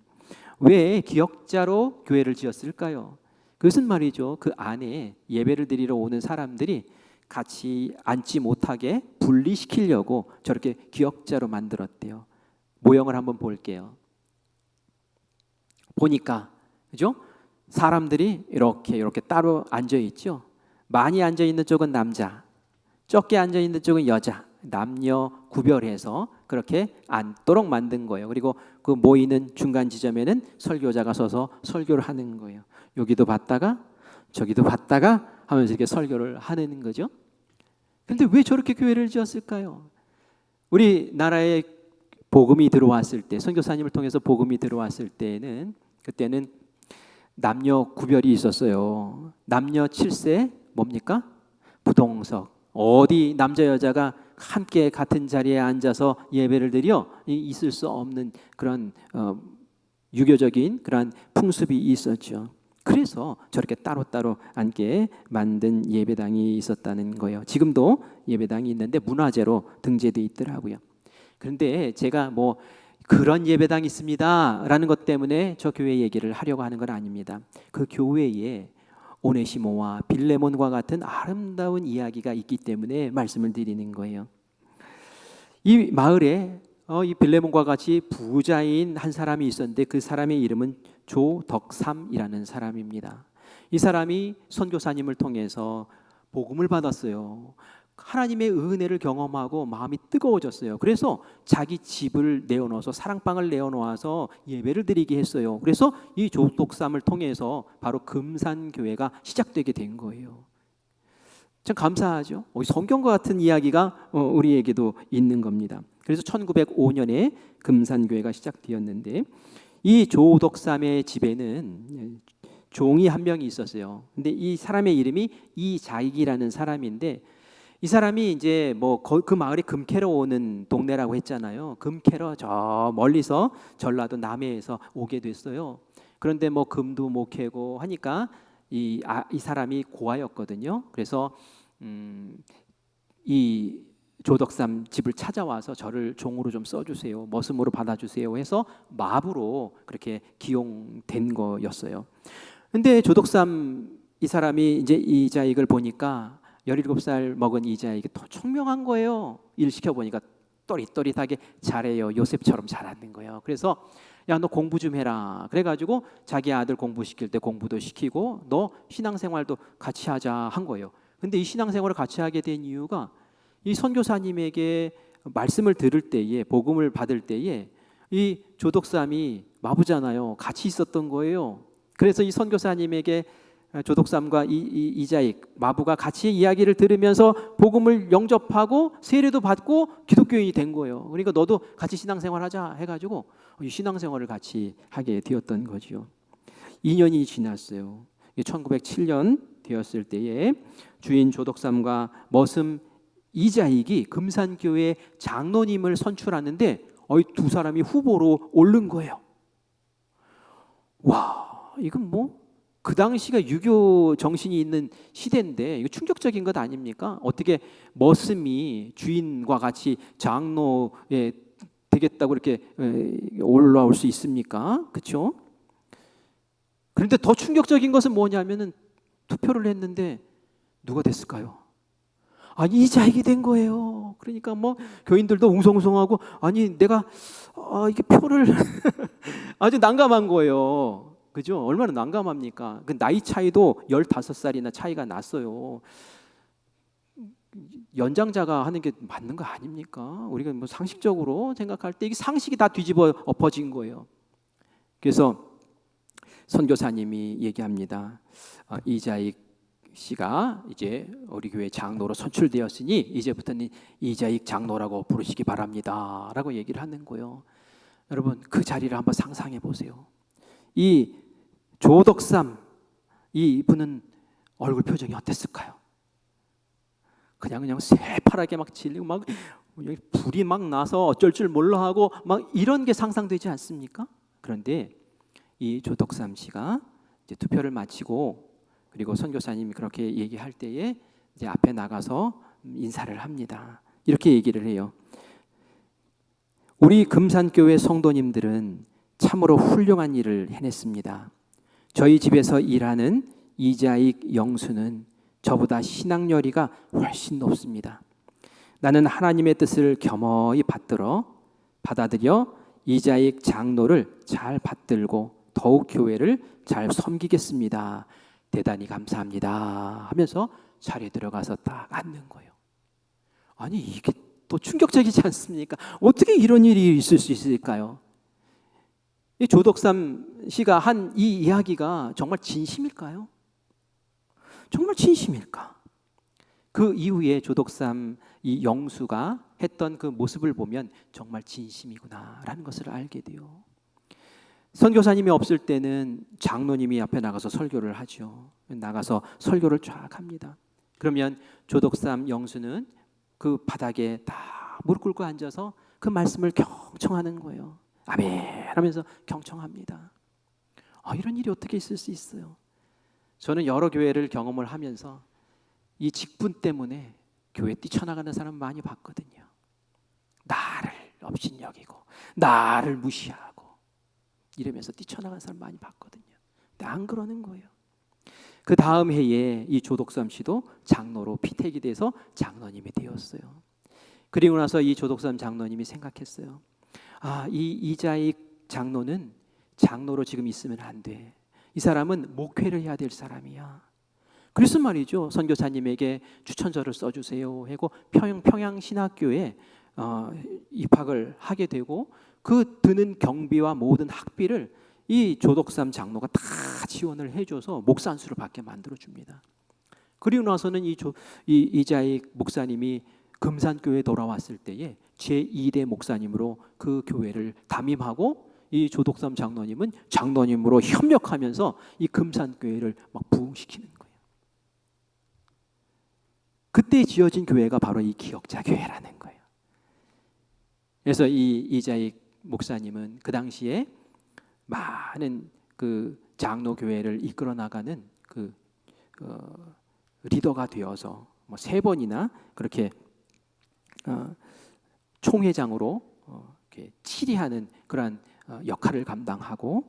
왜 기역자로 교회를 지었을까요? 그것은 말이죠. 그 안에 예배를 드리러 오는 사람들이 같이 앉지 못하게 분리시키려고 저렇게 기역자로 만들었대요. 모형을 한번 볼게요. 보니까 그죠? 사람들이 이렇게 따로 앉아 있죠. 많이 앉아 있는 쪽은 남자, 적게 앉아 있는 쪽은 여자, 남녀 구별해서 그렇게 앉도록 만든 거예요. 그리고 그 모이는 중간 지점에는 설교자가 서서 설교를 하는 거예요. 여기도 봤다가 저기도 봤다가 하면서 이렇게 설교를 하는 거죠. 그런데 왜 저렇게 교회를 지었을까요? 우리나라에 복음이 들어왔을 때, 선교사님을 통해서 복음이 들어왔을 때는 그때는 남녀 구별이 있었어요. 남녀 7세 뭡니까? 부동석. 어디 남자 여자가 함께 같은 자리에 앉아서 예배를 드려 있을 수 없는 그런 유교적인 그런 풍습이 있었죠. 그래서 저렇게 따로따로 앉게 만든 예배당이 있었다는 거예요. 지금도 예배당이 있는데 문화재로 등재돼 있더라고요. 그런데 제가 뭐 그런 예배당이 있습니다라는 것 때문에 저 교회 얘기를 하려고 하는 건 아닙니다. 그 교회에 오네시모와 빌레몬과 같은 아름다운 이야기가 있기 때문에 말씀을 드리는 거예요. 이 마을에 이 빌레몬과 같이 부자인 한 사람이 있었는데 그 사람의 이름은 조덕삼이라는 사람입니다. 이 사람이 선교사님을 통해서 복음을 받았어요. 하나님의 은혜를 경험하고 마음이 뜨거워졌어요. 그래서 자기 집을 내어놓아서 사랑방을 내어놓아서 예배를 드리게 했어요. 그래서 이 조덕삼을 통해서 바로 금산교회가 시작되게 된 거예요. 참 감사하죠. 성경과 같은 이야기가 우리에게도 있는 겁니다. 그래서 1905년에 금산교회가 시작되었는데 이 조덕삼의 집에는 종이 한 명이 있었어요. 근데 이 사람의 이름이 이자익이라는 사람인데 이 사람이 이제 뭐 그 마을에 금 캐러 오는 동네라고 했잖아요. 금 캐러 저 멀리서 전라도 남해에서 오게 됐어요. 그런데 뭐 금도 못 캐고 하니까 이 사람이 고아였거든요. 그래서 이 조덕삼 집을 찾아와서 저를 종으로 좀 써주세요, 머슴으로 받아주세요 해서 마부로 그렇게 기용된 거였어요. 근데 조덕삼 이 사람이 이제 이자익을 보니까 17살 먹은 이자익이 더 총명한 거예요. 일 시켜보니까 또릿또릿하게 잘해요. 요셉처럼 잘하는 거예요. 그래서 야, 너 공부 좀 해라. 그래가지고 자기 아들 공부시킬 때 공부도 시키고 너 신앙생활도 같이 하자 한 거예요. 근데 이 신앙생활을 같이 하게 된 이유가 이 선교사님에게 말씀을 들을 때에, 복음을 받을 때에 이 조덕삼이 마부잖아요. 같이 있었던 거예요. 그래서 이 선교사님에게 조덕삼과 이자익 마부가 같이 이야기를 들으면서 복음을 영접하고 세례도 받고 기독교인이 된 거예요. 그러니까 너도 같이 신앙생활하자 해가지고 이 신앙생활을 같이 하게 되었던 거죠. 2년이 지났어요. 1907년 되었을 때에 주인 조덕삼과 머슴 이자익이 금산교회 장로님을 선출하는데 두 사람이 후보로 오른 거예요. 와, 이건 뭐 그 당시가 유교 정신이 있는 시대인데 이거 충격적인 것 아닙니까? 어떻게 머슴이 주인과 같이 장로에 되겠다고 이렇게 올라올 수 있습니까? 그렇죠? 그런데 더 충격적인 것은 뭐냐면은 투표를 했는데 누가 됐을까요? 아니 이자익이 된 거예요. 그러니까 뭐 교인들도 웅성웅성하고 아니 내가 이게 표를 아주 난감한 거예요. 그죠? 얼마나 난감합니까? 그 나이 차이도 15살이나 차이가 났어요. 연장자가 하는 게 맞는 거 아닙니까? 우리가 뭐 상식적으로 생각할 때 이게 상식이 다 뒤집어 엎어진 거예요. 그래서 선교사님이 얘기합니다. 이자익 씨가 이제 우리 교회 장로로 선출되었으니 이제부터는 이자익 장로라고 부르시기 바랍니다 라고 얘기를 하는 거예요. 여러분 그 자리를 한번 상상해 보세요. 이 조덕삼 이분은 얼굴 표정이 어땠을까요? 그냥 새파랗게 막 질리고 막 불이 막 나서 어쩔 줄 몰라 하고 막 이런 게 상상되지 않습니까? 그런데 이 조덕삼 씨가 이제 투표를 마치고 그리고 선교사님이 그렇게 얘기할 때에 이제 앞에 나가서 인사를 합니다. 이렇게 얘기를 해요. 우리 금산교회 성도님들은 참으로 훌륭한 일을 해냈습니다. 저희 집에서 일하는 이자익 영수는 저보다 신앙열의가 훨씬 높습니다. 나는 하나님의 뜻을 겸허히 받아들여 이자익 장로를 잘 받들고 더욱 교회를 잘 섬기겠습니다. 대단히 감사합니다 하면서 자리에 들어가서 딱 앉는 거예요. 아니 이게 또 충격적이지 않습니까? 어떻게 이런 일이 있을 수 있을까요? 이 조덕삼 씨가 한 이 이야기가 정말 진심일까요? 정말 진심일까? 그 이후에 조덕삼 이 영수가 했던 그 모습을 보면 정말 진심이구나라는 것을 알게 돼요. 선교사님이 없을 때는 장로님이 앞에 나가서 설교를 하죠. 나가서 설교를 쫙 합니다. 그러면 조덕삼 영수는 그 바닥에 다 무릎 꿇고 앉아서 그 말씀을 경청하는 거예요. 아멘 하면서 경청합니다. 이런 일이 어떻게 있을 수 있어요? 저는 여러 교회를 경험을 하면서 이 직분 때문에 교회 뛰쳐나가는 사람 많이 봤거든요. 나를 업신여기고 나를 무시하고 이러면서 뛰쳐나가는 사람 많이 봤거든요. 근데 안 그러는 거예요. 그 다음 해에 이 조덕삼 씨도 장로로 피택이 돼서 장로님이 되었어요. 그리고 나서 이 조덕삼 장로님이 생각했어요. 이 이자익 장로는 장로로 지금 있으면 안 돼. 이 사람은 목회를 해야 될 사람이야. 그래서 말이죠. 선교사님에게 추천서를 써주세요 하고 평양신학교에 입학을 하게 되고 그 드는 경비와 모든 학비를 이 조덕삼 장로가 다 지원을 해줘서 목사 안수를 받게 만들어줍니다. 그리고 나서는 이자익 목사님이 금산교회에 돌아왔을 때에 제2대 목사님으로 그 교회를 담임하고 이 조덕삼 장로님은 장로님으로 협력하면서 이 금산교회를 막 부흥시키는 거예요. 그때 지어진 교회가 바로 이 기억자교회라는 거예요. 그래서 이 이자익 목사님은 그 당시에 많은 그 장로교회를 이끌어 나가는 그 리더가 되어서 3번이나 그렇게 총회장으로 이렇게 치리하는 그러한 역할을 감당하고,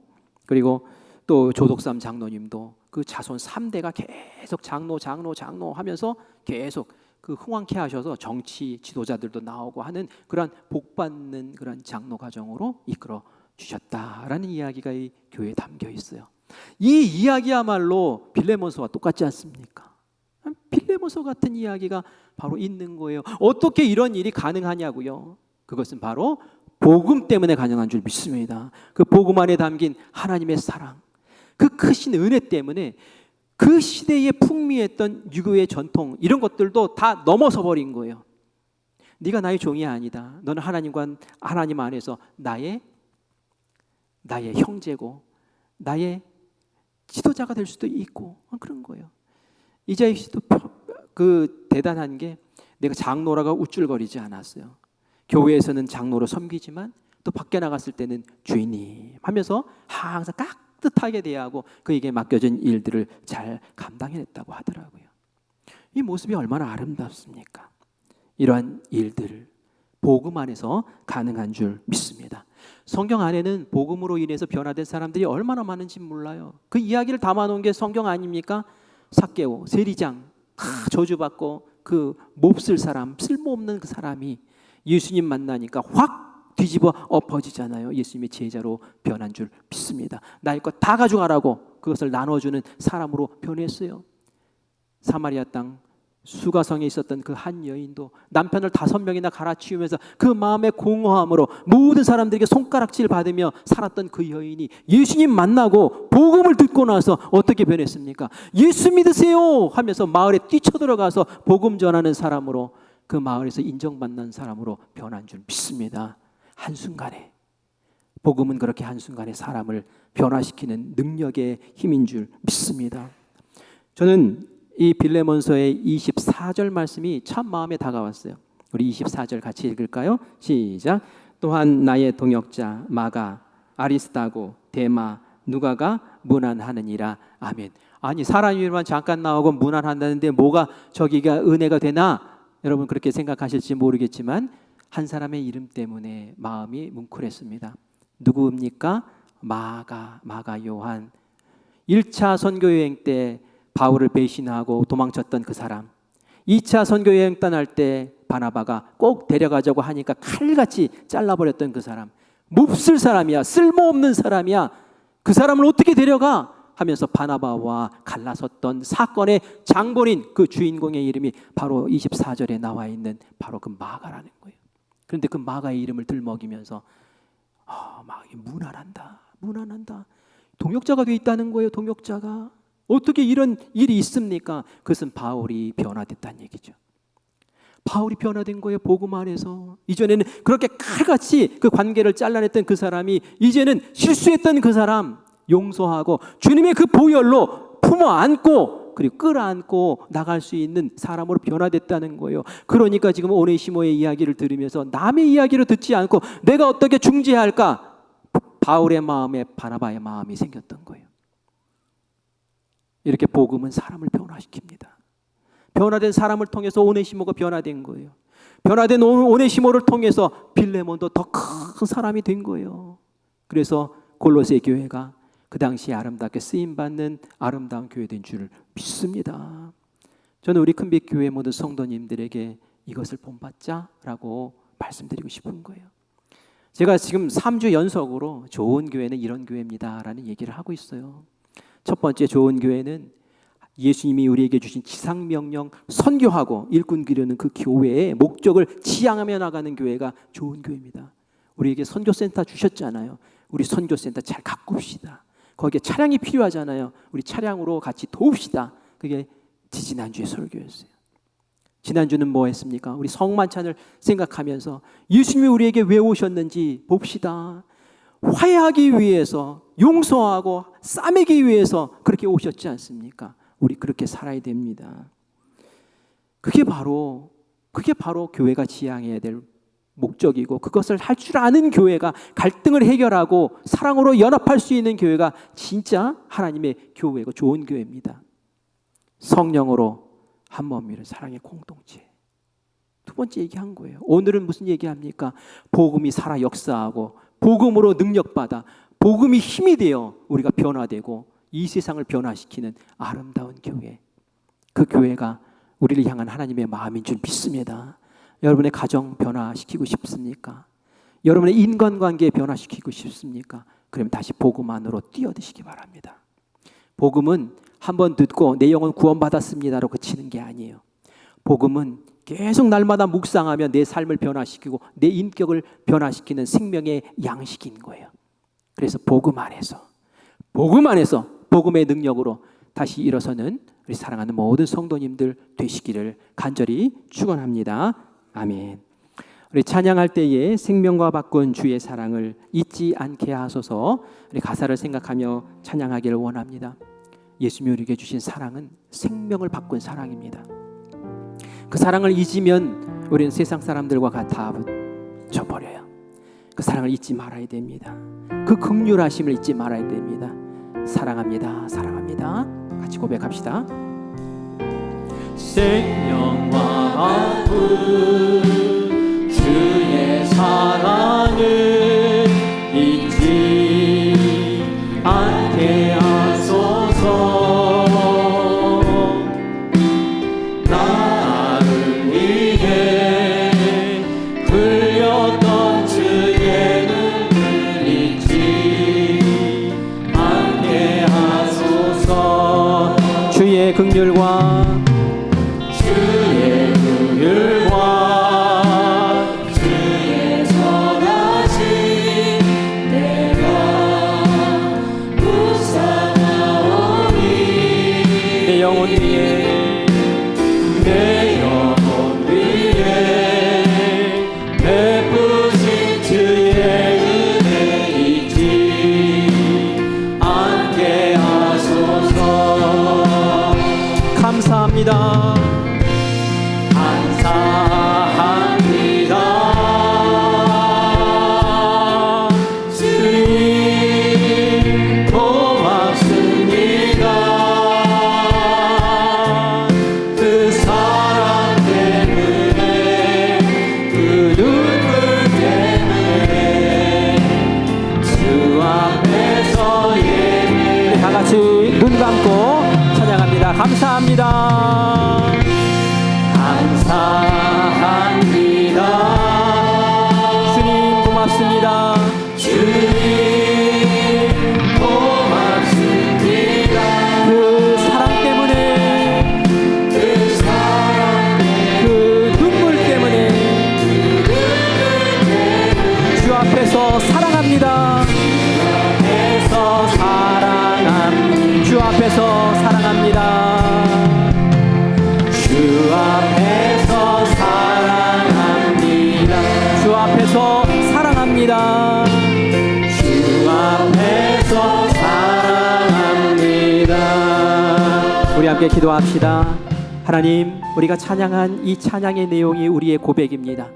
그리고 또 조덕삼 장로님도 그 자손 3대가 계속 장로 하면서 계속 그 흥왕케 하셔서 정치 지도자들도 나오고 하는 그러한 복받는 그러한 장로 가정으로 이끌어 주셨다라는 이야기가 이 교회에 담겨 있어요. 이 이야기야말로 빌레몬서와 똑같지 않습니까? 빌레몬서 같은 이야기가 바로 있는 거예요. 어떻게 이런 일이 가능하냐고요? 그것은 바로 복음 때문에 가능한 줄 믿습니다. 그 복음 안에 담긴 하나님의 사랑, 그 크신 은혜 때문에 그 시대에 풍미했던 유교의 전통 이런 것들도 다 넘어서 버린 거예요. 네가 나의 종이 아니다. 너는 하나님 안에서 나의 형제고 나의 지도자가 될 수도 있고 그런 거예요. 이자익 씨도 그 대단한 게 내가 장로라고 우쭐거리지 않았어요. 교회에서는 장로로 섬기지만 또 밖에 나갔을 때는 주인님 하면서 항상 깍듯하게 대하고 그에게 맡겨진 일들을 잘 감당해냈다고 하더라고요. 이 모습이 얼마나 아름답습니까? 이러한 일들을 복음 안에서 가능한 줄 믿습니다. 성경 안에는 복음으로 인해서 변화된 사람들이 얼마나 많은지 몰라요. 그 이야기를 담아놓은 게 성경 아닙니까? 삭개오, 세리장 다 저주받고 그 몹쓸 사람, 쓸모없는 그 사람이 예수님 만나니까 확 뒤집어 엎어지잖아요. 예수님의 제자로 변한 줄 믿습니다. 나의 것 다 가져가라고 그것을 나눠주는 사람으로 변했어요. 사마리아 땅 수가성에 있었던 그 한 여인도 남편을 5명이나 갈아치우면서 그 마음의 공허함으로 모든 사람들에게 손가락질 받으며 살았던 그 여인이 예수님 만나고 복음을 듣고 나서 어떻게 변했습니까? 예수 믿으세요 하면서 마을에 뛰쳐들어가서 복음 전하는 사람으로, 그 마을에서 인정받는 사람으로 변한 줄 믿습니다. 한순간에 복음은 그렇게 한순간에 사람을 변화시키는 능력의 힘인 줄 믿습니다. 저는 이 빌레몬서의 24절 말씀이 참 마음에 다가왔어요. 우리 24절 같이 읽을까요? 시작. 또한 나의 동역자 마가, 아리스다고, 데마, 누가가 문안하느니라. 아멘. 아니 사람 이름만 잠깐 나오고 문안한다는데 뭐가 저기가 은혜가 되나? 여러분 그렇게 생각하실지 모르겠지만 한 사람의 이름 때문에 마음이 뭉클했습니다. 누구입니까? 마가 요한. 1차 선교여행 때 바울을 배신하고 도망쳤던 그 사람. 2차 선교여행 떠날 때 바나바가 꼭 데려가자고 하니까 칼같이 잘라버렸던 그 사람. 몹쓸 사람이야. 쓸모없는 사람이야. 그 사람을 어떻게 데려가? 하면서 바나바와 갈라섰던 사건의 장본인 그 주인공의 이름이 바로 24절에 나와 있는 바로 그 마가라는 거예요. 그런데 그 마가의 이름을 들먹이면서 마가가 무난한다. 동역자가 돼 있다는 거예요. 동역자가. 어떻게 이런 일이 있습니까? 그것은 바울이 변화됐다는 얘기죠. 바울이 변화된 거예요. 복음 안에서. 이전에는 그렇게 칼같이 그 관계를 잘라냈던 그 사람이 이제는 실수했던 그 사람 용서하고 주님의 그 보혈로 품어 안고 그리고 끌어안고 나갈 수 있는 사람으로 변화됐다는 거예요. 그러니까 지금 오네시모의 이야기를 들으면서 남의 이야기를 듣지 않고 내가 어떻게 중재할까? 바울의 마음에 바나바의 마음이 생겼던 거예요. 이렇게 복음은 사람을 변화시킵니다. 변화된 사람을 통해서 오네시모가 변화된 거예요. 변화된 오네시모를 통해서 빌레몬도 더 큰 사람이 된 거예요. 그래서 골로새 교회가 그 당시에 아름답게 쓰임받는 아름다운 교회된 줄 믿습니다. 저는 우리 큰빛 교회 모든 성도님들에게 이것을 본받자라고 말씀드리고 싶은 거예요. 제가 지금 3주 연속으로 좋은 교회는 이런 교회입니다라는 얘기를 하고 있어요. 첫 번째 좋은 교회는 예수님이 우리에게 주신 지상명령 선교하고 일꾼 기르는 그 교회의 목적을 지향하며 나가는 교회가 좋은 교회입니다. 우리에게 선교센터 주셨잖아요. 우리 선교센터 잘 가꿉시다. 거기에 차량이 필요하잖아요. 우리 차량으로 같이 도웁시다. 그게 지난주의 설교였어요. 지난주는 뭐 했습니까? 우리 성만찬을 생각하면서 예수님이 우리에게 왜 오셨는지 봅시다. 화해하기 위해서, 용서하고 싸매기 위해서 그렇게 오셨지 않습니까? 우리 그렇게 살아야 됩니다. 그게 바로 교회가 지향해야 될 목적이고, 그것을 할 줄 아는 교회가 갈등을 해결하고 사랑으로 연합할 수 있는 교회가 진짜 하나님의 교회고 좋은 교회입니다. 성령으로 한 몸이는 사랑의 공동체. 두 번째 얘기한 거예요. 오늘은 무슨 얘기합니까? 복음이 살아 역사하고 복음으로 능력받아 복음이 힘이 되어 우리가 변화되고 이 세상을 변화시키는 아름다운 교회. 그 교회가 우리를 향한 하나님의 마음인 줄 믿습니다. 여러분의 가정 변화시키고 싶습니까? 여러분의 인간관계 변화시키고 싶습니까? 그러면 다시 복음 안으로 뛰어드시기 바랍니다. 복음은 한번 듣고 내 영혼 구원받았습니다로 그치는 게 아니에요. 복음은 계속 날마다 묵상하며 내 삶을 변화시키고 내 인격을 변화시키는 생명의 양식인 거예요. 그래서 복음 안에서 복음의 능력으로 다시 일어서는 우리 사랑하는 모든 성도님들 되시기를 간절히 축원합니다. 아멘. 우리 찬양할 때에 생명과 바꾼 주의 사랑을 잊지 않게 하소서. 우리 가사를 생각하며 찬양하기를 원합니다. 예수님이 우리에게 주신 사랑은 생명을 바꾼 사랑입니다. 그 사랑을 잊으면 우리는 세상 사람들과 같아져 버려요. 그 사랑을 잊지 말아야 됩니다. 그 긍휼하심을 잊지 말아야 됩니다. 사랑합니다. 사랑합니다. 같이 고백합시다. 생명과 바꾼 주의 사랑을 잊지 않게 하소서. 나를 위해 흘렸던 주의 눈을 잊지 않게 하소서. 주의 긍휼과 사랑합니다. 주 앞에서 사랑합니다. 주 앞에서 사랑합니다. 주 앞에서 사랑합니다. 주 앞에서 사랑합니다. 우리 함께 기도합시다. 하나님, 우리가 찬양한 이 찬양의 내용이 우리의 고백입니다.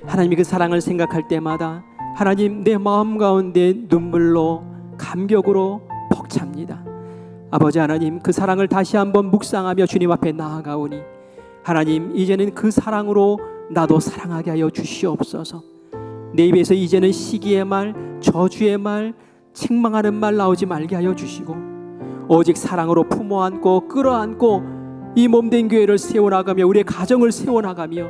하나님이 그 사랑을 생각할 때마다 하나님, 내 마음 가운데 눈물로 감격으로 벅찹니다. 아버지 하나님, 그 사랑을 다시 한번 묵상하며 주님 앞에 나아가오니 하나님, 이제는 그 사랑으로 나도 사랑하게 하여 주시옵소서. 내 입에서 이제는 시기의 말, 저주의 말, 책망하는 말 나오지 말게 하여 주시고 오직 사랑으로 품어안고 끌어안고 이 몸된 교회를 세워나가며 우리의 가정을 세워나가며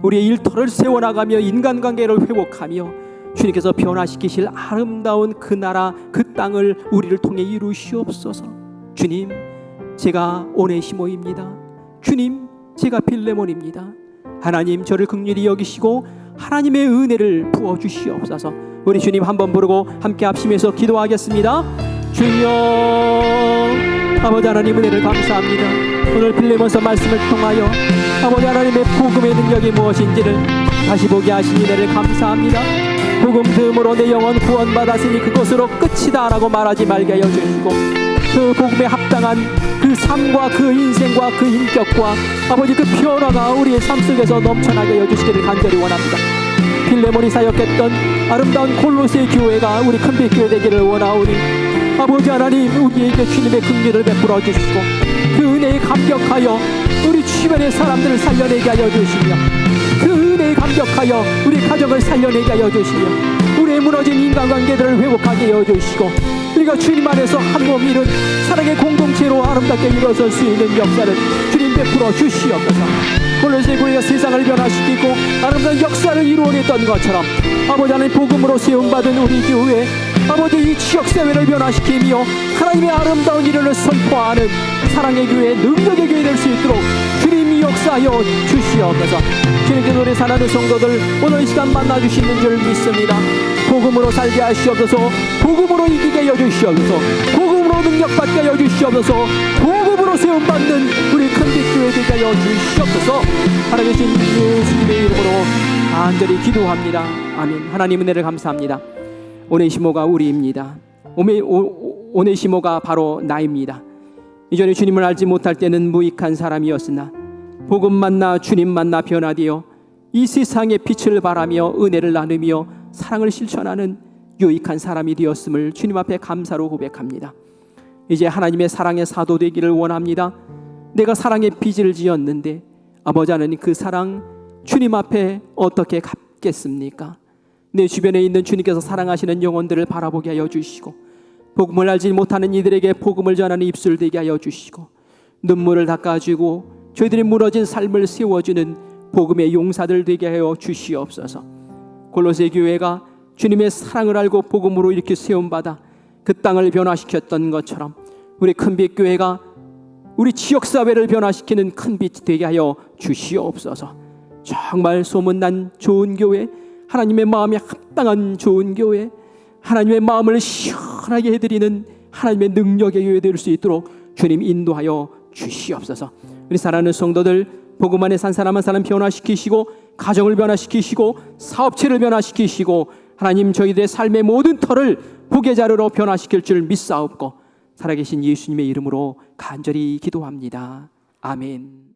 우리의 일터를 세워나가며 인간관계를 회복하며 주님께서 변화시키실 아름다운 그 나라 그 땅을 우리를 통해 이루시옵소서. 주님, 제가 오네시모입니다. 주님, 제가 빌레몬입니다. 하나님, 저를 긍휼히 여기시고 하나님의 은혜를 부어주시옵소서. 우리 주님 한번 부르고 함께 합심해서 기도하겠습니다. 주여, 아버지 하나님, 은혜를 감사합니다. 오늘 빌레몬서 말씀을 통하여 아버지 하나님의 복음의 능력이 무엇인지를 다시 보게 하신 은혜를 감사합니다. 복음 듬으로 내 영혼 구원받았으니 그것으로 끝이다 라고 말하지 말게 하여 주시고 그 복음에 합당한 그 삶과 그 인생과 그 인격과 아버지 그 변화가 우리의 삶 속에서 넘쳐나게 하여 주시기를 간절히 원합니다. 빌레몬이 사역했던 아름다운 골로새 교회가 우리 큰빛교회 되기를 원하오니 아버지 하나님, 우리에게 주님의 긍휼을 베풀어 주시고 그 은혜에 감격하여 우리 주변의 사람들을 살려내게 하여 주시며 그 은혜에 감격하여 우리 가정을 살려내게 하여 주시며 우리의 무너진 인간관계들을 회복하게 하여 주시고 우리가 주님 안에서 한 몸 이룬 사랑의 공동체로 아름답게 일어설 수 있는 역사를 주님 베풀어 주시옵소서. 골로새 교회가 세상을 변화시키고 아름다운 역사를 이루어냈던 것처럼 아버지 하나님, 복음으로 세움받은 우리 교회 아버지 이 지역사회를 변화시키며 하나님의 아름다운 일을 선포하는 사랑의 교회, 능력의 교회 될 수 있도록 주님이 역사하여 주시옵소서. 주님께 노래 사랑하는 성도들 오늘 이 시간 만나주시는 줄 믿습니다. 복음으로 살게 하시옵소서. 복음으로 이기게 하여 주시옵소서. 복음으로 능력받게 하여 주시옵소서. 복음으로 세움받는 우리 큰빛교회 되게 하여 주시옵소서. 살아계신 예수님의 이름으로 간절히 기도합니다. 아멘. 하나님 은혜를 감사합니다. 오네시모가 우리입니다. 오네시모가 바로 나입니다. 이전에 주님을 알지 못할 때는 무익한 사람이었으나 복음 만나 주님 만나 변화되어 이 세상의 빛을 발하며 은혜를 나누며 사랑을 실천하는 유익한 사람이 되었음을 주님 앞에 감사로 고백합니다. 이제 하나님의 사랑의 사도 되기를 원합니다. 내가 사랑의 빚을 지었는데 아버지 하나님, 그 사랑 주님 앞에 어떻게 갚겠습니까? 내 주변에 있는 주님께서 사랑하시는 영혼들을 바라보게 하여 주시고 복음을 알지 못하는 이들에게 복음을 전하는 입술 되게 하여 주시고 눈물을 닦아주고 저희들이 무너진 삶을 세워주는 복음의 용사들 되게 하여 주시옵소서. 골로새 교회가 주님의 사랑을 알고 복음으로 이렇게 세움받아 그 땅을 변화시켰던 것처럼 우리 큰빛 교회가 우리 지역사회를 변화시키는 큰빛 되게 하여 주시옵소서. 정말 소문난 좋은 교회, 하나님의 마음에 합당한 좋은 교회, 하나님의 마음을 시원하게 해드리는 하나님의 능력의 교회 될 수 있도록 주님 인도하여 주시옵소서. 우리 사랑하는 성도들 복음 안에 산 사람 한 사람 변화시키시고 가정을 변화시키시고 사업체를 변화시키시고 하나님 저희들의 삶의 모든 터를 복의 자루로 변화시킬 줄 믿사옵고 살아계신 예수님의 이름으로 간절히 기도합니다. 아멘.